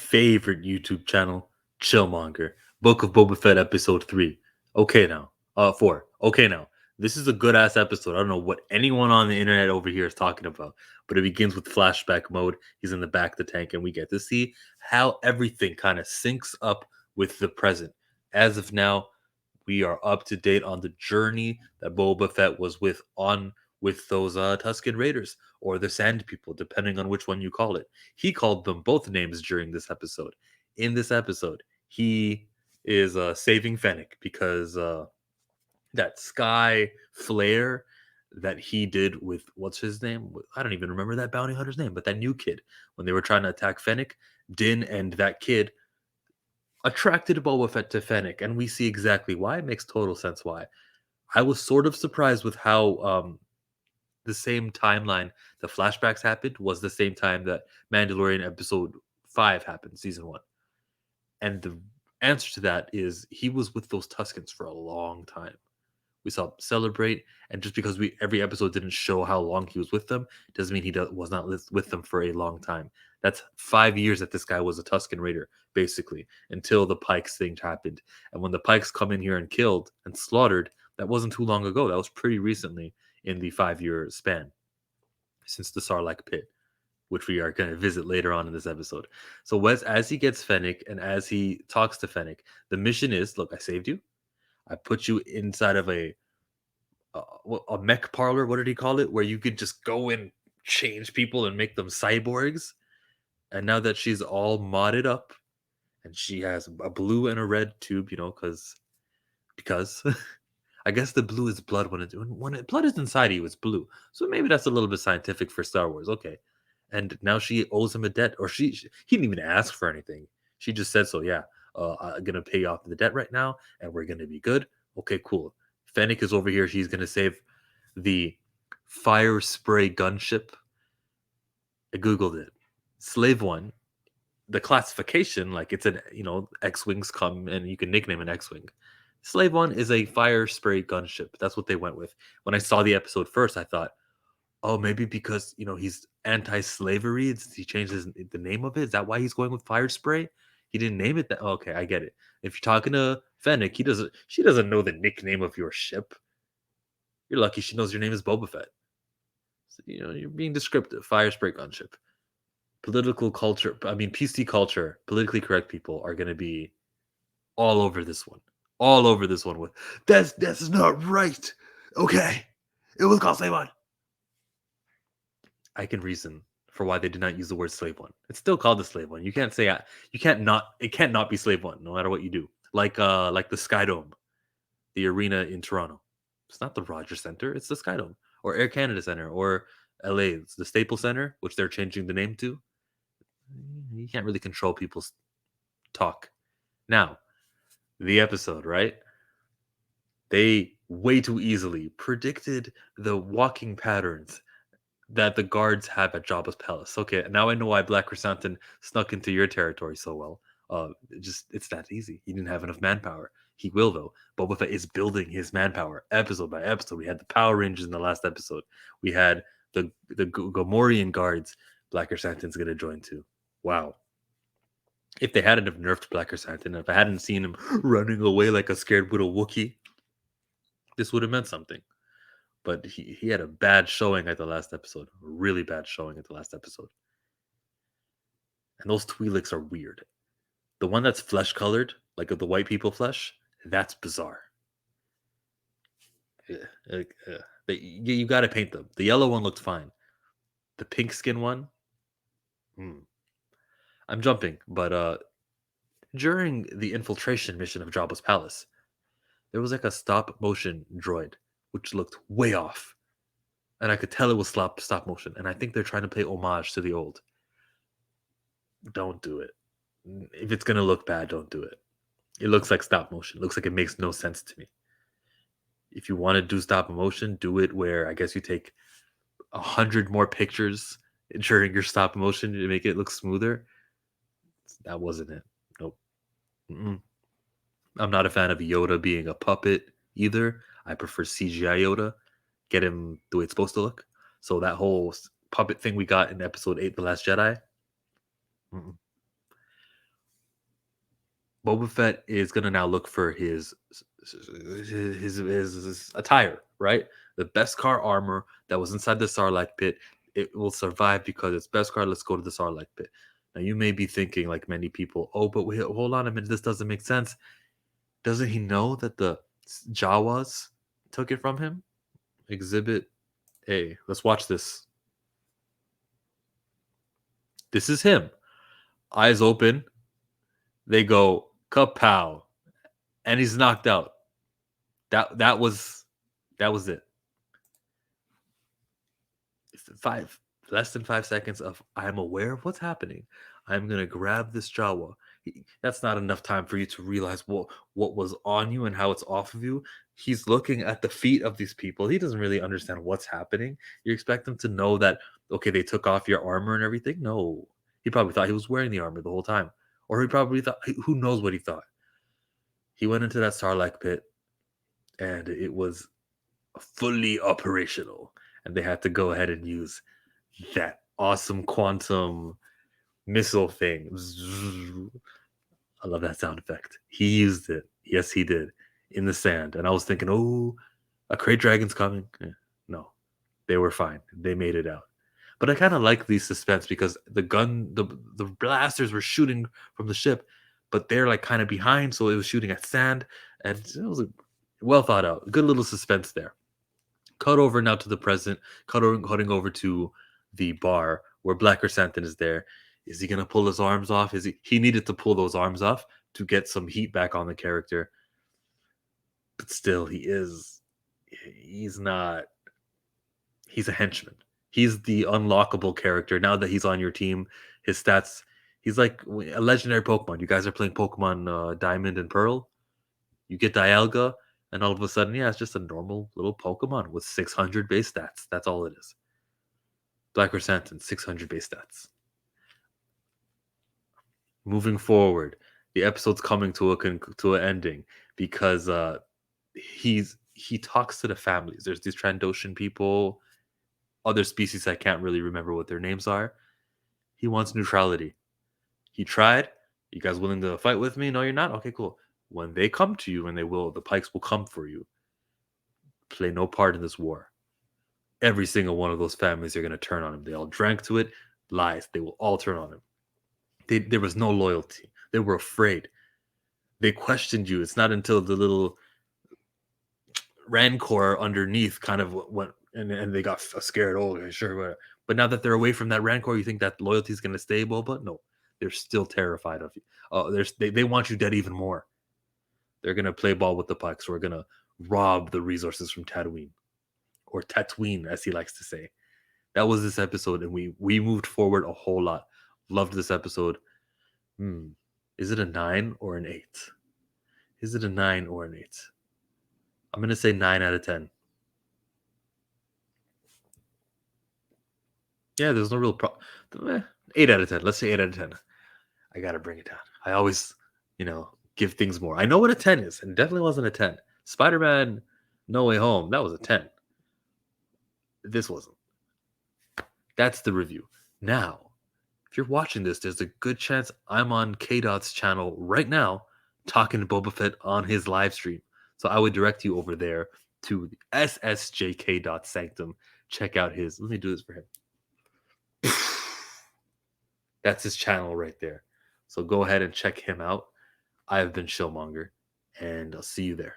favorite YouTube channel, Chillmonger. Book of Boba Fett episode 3. Okay now. 4. Okay now. This is a good ass episode. I don't know what anyone on the internet over here is talking about, but it begins with flashback mode. He's in the back of the tank, and we get to see how everything kind of syncs up with the present. As of now, we are up to date on the journey that Boba Fett was with those Tusken Raiders or the Sand People, depending on which one you call it. He called them both names during this episode. In this episode, he is saving Fennec because that sky flare that he did with what's his name? I don't even remember that bounty hunter's name, but that new kid when they were trying to attack Fennec, Din and that kid attracted Boba Fett to Fennec, and we see exactly why. It makes total sense why. I was sort of surprised with how the same timeline the flashbacks happened was the same time that Mandalorian episode 5 happened, season 1. And the answer to that is he was with those Tuskens for a long time. We saw him celebrate, and just because we every episode didn't show how long he was with them doesn't mean was not with them for a long time. That's 5 years that this guy was a Tusken Raider, basically, until the Pikes thing happened. And when the Pikes come in here and killed and slaughtered, that wasn't too long ago. That was pretty recently in the 5 year span since the Sarlacc pit, which we are going to visit later on in this episode. So Wes, as he gets Fennec and as he talks to Fennec, the mission is: look, I saved you. I put you inside of a mech parlor. What did he call it? Where you could just go and change people and make them cyborgs. And now that she's all modded up, and she has a blue and a red tube, because I guess the blue is blood blood is inside you, it's blue. So maybe that's a little bit scientific for Star Wars. Okay. And now she owes him a debt, or he didn't even ask for anything. She just said so. Yeah, I'm gonna pay off the debt right now, and we're gonna be good. Okay, cool. Fennec is over here. She's gonna save the fire spray gunship. I googled it. Slave One. The classification, like it's an X-wings come and you can nickname an X-wing. Slave One is a fire spray gunship. That's what they went with. When I saw the episode first, I thought, oh, maybe because he's anti-slavery, he changed the name of it. Is that why he's going with fire spray? He didn't name it that. Oh, okay, I get it. If you're talking to Fennec, she doesn't know the nickname of your ship. You're lucky she knows your name is Boba Fett. So, you're being descriptive. Fire spray gunship. Political culture, I mean PC culture, politically correct people are going to be all over this one. All over this one with that's not right. Okay. It was called Slave One. I can reason for why they did not use the word Slave One. It's still called the Slave One. You can't say you can't not it can't not be Slave One no matter what you do. Like the Sky Dome, the arena in Toronto. It's not the Rogers Center, it's the Sky Dome or Air Canada Center or LA, it's the Staples Center, which they're changing the name to. You can't really control people's talk. Now, the episode, right? They way too easily predicted the walking patterns that the guards have at Jabba's palace. Okay, now I know why Black Chrysanthemum snuck into your territory so well. It's that easy. He didn't have enough manpower. He will though. Boba Fett is building his manpower episode by episode. We had the Power Rangers in the last episode. We had the Gomorian guards. Black Chrysanthemum's gonna join too. Wow. If they hadn't have nerfed Black Chrysanthemum, if I hadn't seen him running away like a scared little Wookiee, this would have meant something. But he had a bad showing at the last episode. A really bad showing at the last episode. And those Twi'leks are weird. The one that's flesh colored, like the white people flesh, that's bizarre. You got to paint them. The yellow one looked fine. The pink skin one, I'm jumping, but during the infiltration mission of Jabba's palace, there was like a stop motion droid, which looked way off. And I could tell it was stop motion. And I think they're trying to pay homage to the old. Don't do it. If it's going to look bad, don't do it. It looks like stop motion. It looks like it makes no sense to me. If you want to do stop motion, do it where I guess you take 100 more pictures during your stop motion to make it look smoother. That wasn't it. Nope. I'm not a fan of Yoda being a puppet either. I prefer CGI Yoda. Get him the way it's supposed to look. So that whole puppet thing we got in episode 8, The Last Jedi. Boba Fett is gonna now look for his attire, right? The best car armor that was inside the Sarlacc pit. It will survive because it's best car. Let's go to the Sarlacc pit. Now you may be thinking, like many people, oh, but wait, hold on a minute, this doesn't make sense. Doesn't he know that the Jawas took it from him? Exhibit A. Let's watch this. This is him. Eyes open. They go kapow, and he's knocked out. That was it. Five less than 5 seconds of I'm aware of what's happening. I'm gonna grab this Jawa. That's not enough time for you to realize what was on you and how it's off of you. He's looking at the feet of these people. He doesn't really understand what's happening. You expect him to know that okay, they took off your armor and everything. No, he probably thought he was wearing the armor the whole time, or he probably thought who knows what he thought. He went into that Sarlacc pit, and it was fully operational, and they had to go ahead and use that awesome quantum missile thing. I love that sound effect. He used it. Yes, he did in the sand. And I was thinking, oh, a crate dragon's coming. No, they were fine. They made it out. But I kind of like these suspense because the blasters were shooting from the ship, but they're like kind of behind, so it was shooting at sand, and it was well thought out. Good little suspense there. Cut over now to the present, cutting over to the bar where Black Chrysanthemum is there. Is he gonna pull his arms off? He needed to pull those arms off to get some heat back on the character. But still, he's not he's a henchman. He's the unlockable character. Now that he's on your team, his stats, he's like a legendary Pokemon. You guys are playing Pokemon Diamond and Pearl. You get Dialga, and all of a sudden, yeah, it's just a normal little Pokemon with 600 base stats. That's all it is. Black Chrysanthemum, 600 base stats. Moving forward, the episode's coming to an ending because he talks to the families. There's these Trandoshan people, other species I can't really remember what their names are. He wants neutrality. He tried. You guys willing to fight with me? No, you're not? Okay, cool. When they come to you, and they will, the Pikes will come for you. Play no part in this war. Every single one of those families are going to turn on him. They all drank to it. Lies. They will all turn on him. There was no loyalty. They were afraid. They questioned you. It's not until the little rancor underneath kind of went and they got scared. Oh, okay, sure. Whatever. But now that they're away from that rancor, you think that loyalty is going to stay, Boba? No, they're still terrified of you. They want you dead even more. They're going to play ball with the Pikes. We're going to rob the resources from Tatooine, or Tatooine, as he likes to say. That was this episode, and we moved forward a whole lot. Loved this episode. Is it a 9 or an 8? Is it a 9 or an 8? I'm going to say 9 out of 10. Yeah, there's no real problem. 8 out of 10. Let's say 8 out of 10. I got to bring it down. I always, give things more. I know what a 10 is, and definitely wasn't a 10. Spider-Man No Way Home, that was a 10. This wasn't. That's the review. Now, if you're watching this, there's a good chance I'm on K-Dot's channel right now talking to Boba Fett on his live stream. So I would direct you over there to ssjk.sanctum. Check out his. Let me do this for him. That's his channel right there. So go ahead and check him out. I have been Showmonger, and I'll see you there.